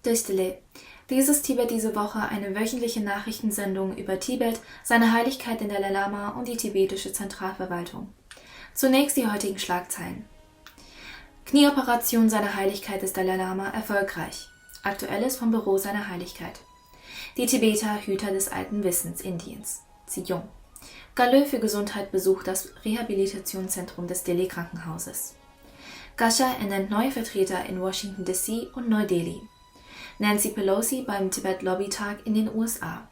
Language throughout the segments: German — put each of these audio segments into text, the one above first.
Döstele. Dieses Tibet diese Woche eine wöchentliche Nachrichtensendung über Tibet, seine Heiligkeit den Dalai Lama und die tibetische Zentralverwaltung. Zunächst die heutigen Schlagzeilen. Knieoperation seiner Heiligkeit des Dalai Lama erfolgreich. Aktuelles vom Büro seiner Heiligkeit. Die Tibeter Hüter des alten Wissens Indiens. Sejong. Galö für Gesundheit besucht das Rehabilitationszentrum des Delhi-Krankenhauses. Gascha ernennt neue Vertreter in Washington D.C. und Neu-Delhi. Nancy Pelosi beim Tibet-Lobbytag in den USA.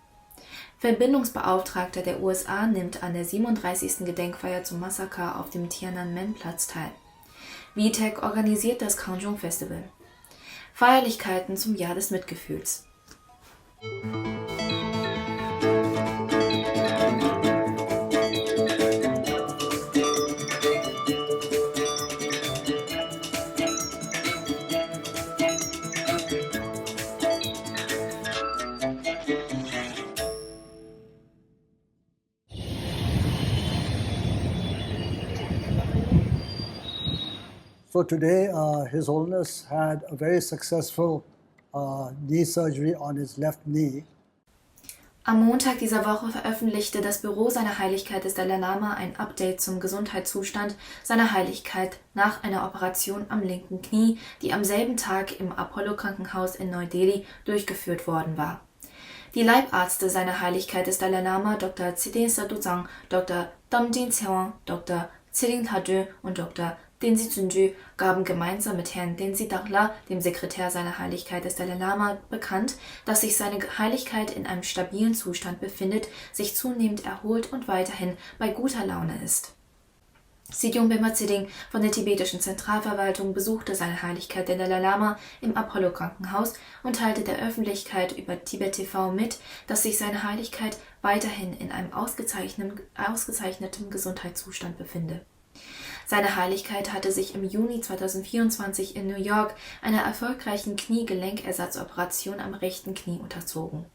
Verbindungsbeauftragter der USA nimmt an der 37. Gedenkfeier zum Massaker auf dem Tiananmen-Platz teil. VTech organisiert das Kanjong Festival. Feierlichkeiten zum Jahr des Mitgefühls. So today, His Holiness had a very successful knee surgery on his left knee. Am Montag dieser Woche veröffentlichte das Büro seiner Heiligkeit des Dalai Lama ein Update zum Gesundheitszustand seiner Heiligkeit nach einer Operation am linken Knie, die am selben Tag im Apollo-Krankenhaus in Neu-Delhi durchgeführt worden war. Die Leibärzte seiner Heiligkeit des Dalai Lama, Dr. Tshiden Saduzang, Dr. Damjin Tseong, Dr. Tshering Tadeu und Dr. Denzi Zunju gaben gemeinsam mit Herrn Denzi Dagla, dem Sekretär seiner Heiligkeit des Dalai Lama, bekannt, dass sich seine Heiligkeit in einem stabilen Zustand befindet, sich zunehmend erholt und weiterhin bei guter Laune ist. Sigyong Bema Tseding von der tibetischen Zentralverwaltung besuchte seine Heiligkeit der Dalai Lama im Apollo-Krankenhaus und teilte der Öffentlichkeit über Tibet TV mit, dass sich seine Heiligkeit weiterhin in einem ausgezeichneten Gesundheitszustand befinde. Seine Heiligkeit hatte sich im Juni 2024 in New York einer erfolgreichen Kniegelenkersatzoperation am rechten Knie unterzogen.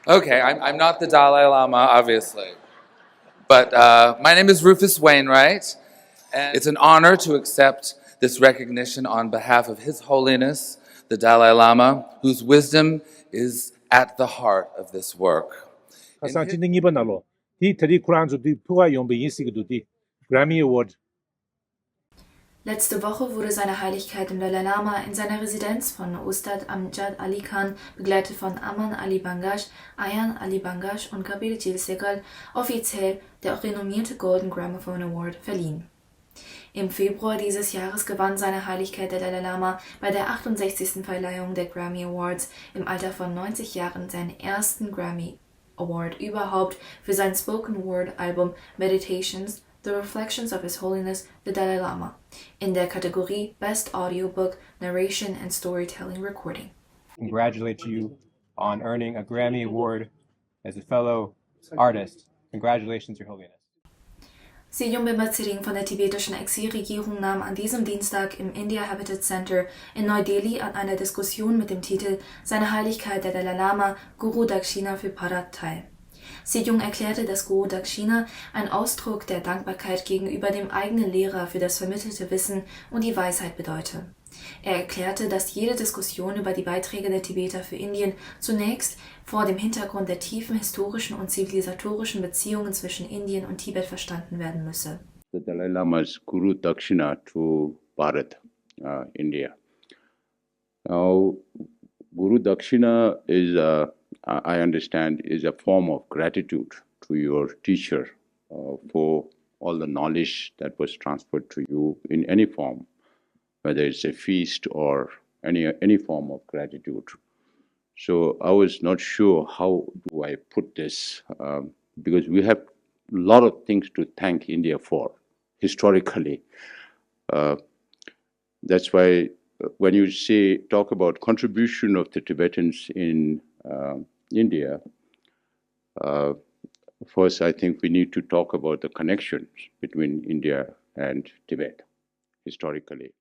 Okay, I'm not the Dalai Lama, obviously, but my name is Rufus Wainwright, and it's an honor to accept this recognition on behalf of His Holiness, the Dalai Lama, whose wisdom is at the heart of this work. Die Grammy Award. Letzte Woche wurde seine Heiligkeit im Dalai Lama in seiner Residenz von Ustad Amjad Ali Khan, begleitet von Aman Ali Bangash, Ayan Ali Bangash und Kabir Jil Segal, offiziell der renommierte Golden Gramophone Award verliehen. Im Februar dieses Jahres gewann seine Heiligkeit der Dalai Lama bei der 68. Verleihung der Grammy Awards im Alter von 90 Jahren seinen ersten Grammy Award überhaupt für sein Spoken Word Album Meditations, The Reflections of His Holiness, the Dalai Lama, in der Kategorie Best Audiobook, Narration and Storytelling Recording. Congratulate you on earning a Grammy Award as a fellow artist. Congratulations, Your Holiness. Sigyong Bema Tseding von der tibetischen Exilregierung nahm an diesem Dienstag im India Habitat Center in Neu-Delhi an einer Diskussion mit dem Titel Seine Heiligkeit der Dalai Lama, Guru Dakshina für Bharat teil. Sigyong erklärte, dass Guru Dakshina ein Ausdruck der Dankbarkeit gegenüber dem eigenen Lehrer für das vermittelte Wissen und die Weisheit bedeute. Er erklärte, dass jede Diskussion über die Beiträge der Tibeter für Indien zunächst vor dem Hintergrund der tiefen historischen und zivilisatorischen Beziehungen zwischen Indien und Tibet verstanden werden müsse. The Dalai Lama's Guru Dakshina to Bharat, India. Now, Guru Dakshina is, I understand, is a form of gratitude to your teacher for all the knowledge that was transferred to you in any form, whether it's a feast or any form of gratitude. So I was not sure how do I put this, because we have a lot of things to thank India for, historically. That's why when you talk about contribution of the Tibetans in India, first I think we need to talk about the connections between India and Tibet, historically.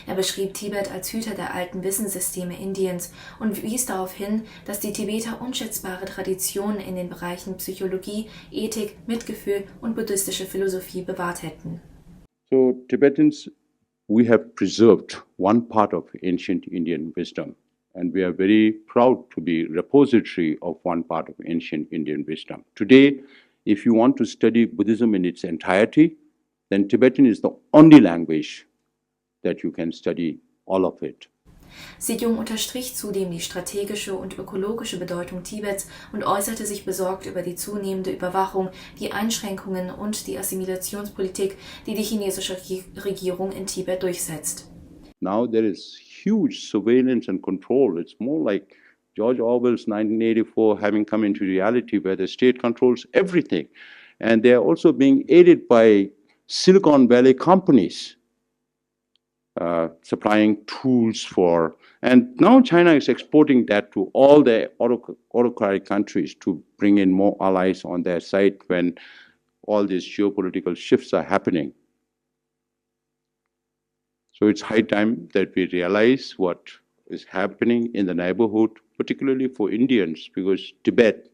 Er beschrieb Tibet als Hüter der alten Wissenssysteme Indiens und wies darauf hin, dass die Tibeter unschätzbare Traditionen in den Bereichen Psychologie, Ethik, Mitgefühl und buddhistische Philosophie bewahrt hätten. So Tibetans we have preserved one part of ancient Indian wisdom. And we are very proud to be repository of one part of ancient Indian wisdom. Today, if you want to study Buddhism in its entirety, then Tibetan is the only language that you can study all of it. Sejong unterstrich zudem die strategische und ökologische Bedeutung Tibets und äußerte sich besorgt über die zunehmende Überwachung, die Einschränkungen und die Assimilationspolitik, die die chinesische Regierung in Tibet durchsetzt. Now there is huge surveillance and control. It's more like George Orwell's 1984 having come into reality, where the state controls everything. And they are also being aided by Silicon Valley companies. Supplying tools for, and now China is exporting that to all the autocratic countries to bring in more allies on their side when all these geopolitical shifts are happening. So it's high time that we realize what is happening in the neighborhood, particularly for Indians, because Tibet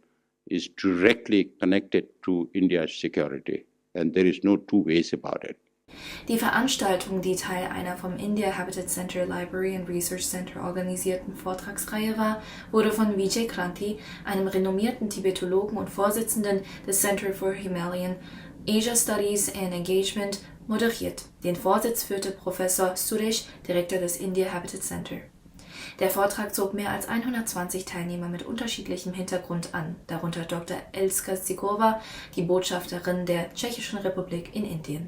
is directly connected to India's security, and there is no two ways about it. Die Veranstaltung, die Teil einer vom India Habitat Center Library and Research Center organisierten Vortragsreihe war, wurde von Vijay Kranti, einem renommierten Tibetologen und Vorsitzenden des Center for Himalayan Asia Studies and Engagement, moderiert. Den Vorsitz führte Professor Suresh, Direktor des India Habitat Center. Der Vortrag zog mehr als 120 Teilnehmer mit unterschiedlichem Hintergrund an, darunter Dr. Elska Zikova, die Botschafterin der Tschechischen Republik in Indien.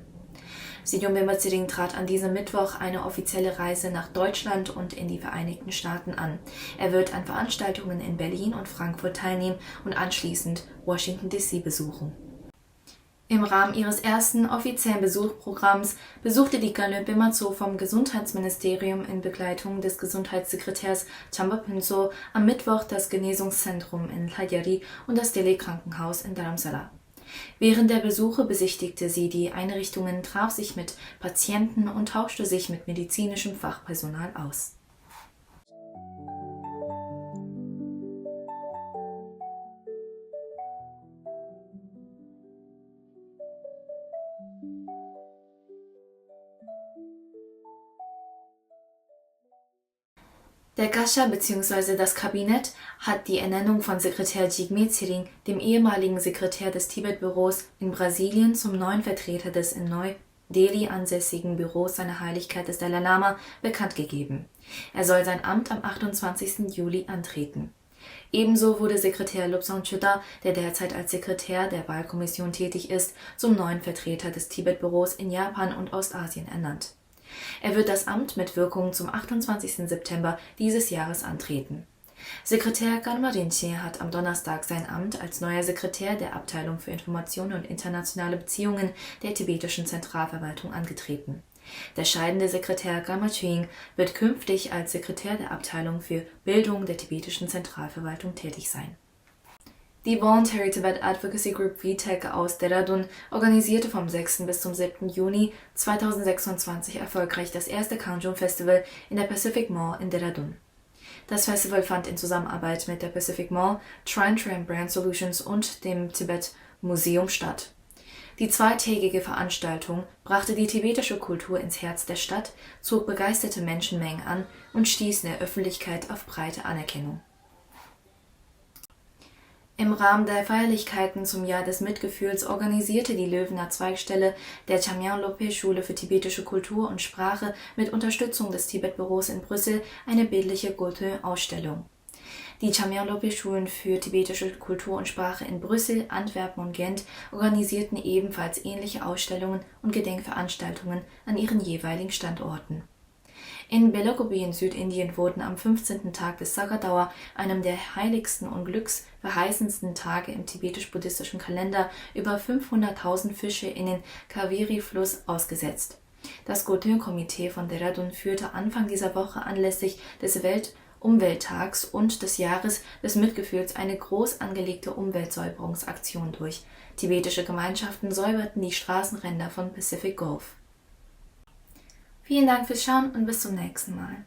Sejong Bemba-Tsering trat an diesem Mittwoch eine offizielle Reise nach Deutschland und in die Vereinigten Staaten an. Er wird an Veranstaltungen in Berlin und Frankfurt teilnehmen und anschließend Washington D.C. besuchen. Im Rahmen ihres ersten offiziellen Besuchprogramms besuchte die Galö Bema-Tso vom Gesundheitsministerium in Begleitung des Gesundheitssekretärs Chamba Phuntsho am Mittwoch das Genesungszentrum in Lhajari und das Delhi-Krankenhaus in Dharamsala. Während der Besuche besichtigte sie die Einrichtungen, traf sich mit Patienten und tauschte sich mit medizinischem Fachpersonal aus. Der Gascha bzw. das Kabinett hat die Ernennung von Sekretär Jigme Tsering, dem ehemaligen Sekretär des Tibet-Büros in Brasilien, zum neuen Vertreter des in Neu-Delhi ansässigen Büros seiner Heiligkeit des Dalai Lama, bekannt gegeben. Er soll sein Amt am 28. Juli antreten. Ebenso wurde Sekretär Lobsang Choda, der derzeit als Sekretär der Wahlkommission tätig ist, zum neuen Vertreter des Tibet-Büros in Japan und Ostasien ernannt. Er wird das Amt mit Wirkung zum 28. September dieses Jahres antreten. Sekretär Ganma Rinpoche hat am Donnerstag sein Amt als neuer Sekretär der Abteilung für Information und internationale Beziehungen der tibetischen Zentralverwaltung angetreten. Der scheidende Sekretär Ganma Chöing wird künftig als Sekretär der Abteilung für Bildung der tibetischen Zentralverwaltung tätig sein. Die Voluntary Tibet Advocacy Group VTEC aus Dehradun organisierte vom 6. bis zum 7. Juni 2026 erfolgreich das erste Kanjong Festival in der Pacific Mall in Dehradun. Das Festival fand in Zusammenarbeit mit der Pacific Mall, Trine Tram Brand Solutions und dem Tibet Museum statt. Die zweitägige Veranstaltung brachte die tibetische Kultur ins Herz der Stadt, zog begeisterte Menschenmengen an und stieß in der Öffentlichkeit auf breite Anerkennung. Im Rahmen der Feierlichkeiten zum Jahr des Mitgefühls organisierte die Löwener Zweigstelle der Chamyang Lope Schule für tibetische Kultur und Sprache mit Unterstützung des Tibet-Büros in Brüssel eine bildliche Gotö-Ausstellung. Die Chamyang Lope Schulen für tibetische Kultur und Sprache in Brüssel, Antwerpen und Gent organisierten ebenfalls ähnliche Ausstellungen und Gedenkveranstaltungen an ihren jeweiligen Standorten. In Belagavi in Südindien wurden am 15. Tag des Sagadawa, einem der heiligsten und glücksverheißendsten Tage im tibetisch-buddhistischen Kalender, über 500.000 Fische in den Kaveri-Fluss ausgesetzt. Das Gotö-Komitee von Dehradun führte Anfang dieser Woche anlässlich des Weltumwelttags und des Jahres des Mitgefühls eine groß angelegte Umweltsäuberungsaktion durch. Tibetische Gemeinschaften säuberten die Straßenränder von Pacific Gulf. Vielen Dank fürs Schauen und bis zum nächsten Mal.